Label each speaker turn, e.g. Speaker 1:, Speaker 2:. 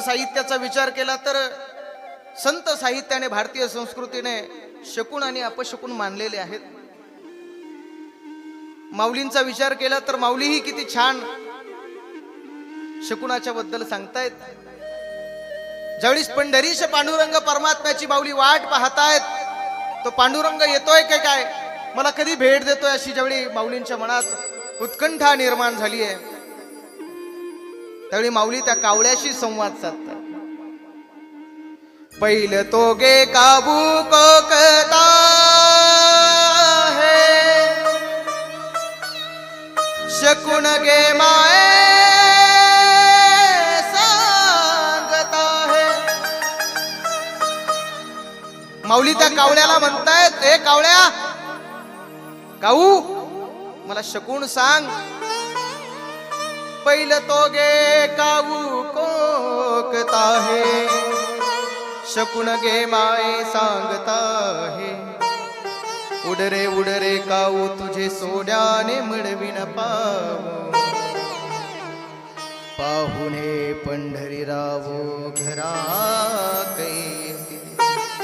Speaker 1: साहित्याचा विचार केला तर संत साहित्याने भारतीय संस्कृतीने शकुन आणि अपशकुन मानलेले आहेत. माऊलींचा विचार केला तर माऊलीही किती छान शकुनाच्या बद्दल सांगतायत. ज्यावेळी पंढरीश पांडुरंग परमात्म्याची माऊली वाट पाहतायत, तो पांडुरंग येतोय की काय, मला कधी भेट देतोय, अशी ज्यावेळी माऊलींच्या मनात उत्कंठा निर्माण झाली आहे, त्यावेळी माऊली त्या कावळ्याशी संवाद साधतात. पहिलं तो गे काबू कोकता है, शकुन गे माए सांगता है. माऊली त्या कावळ्याला म्हणतायत, ए कावळ्या, काऊ मला शकुन सांग. पहिलं तो गे काऊ कोकता है, शकुन गे माए सांगता है. उड रे काऊ तुझे सोड्याने मिळविन पाव, पाहुणे पंढरी रावो घरा कै.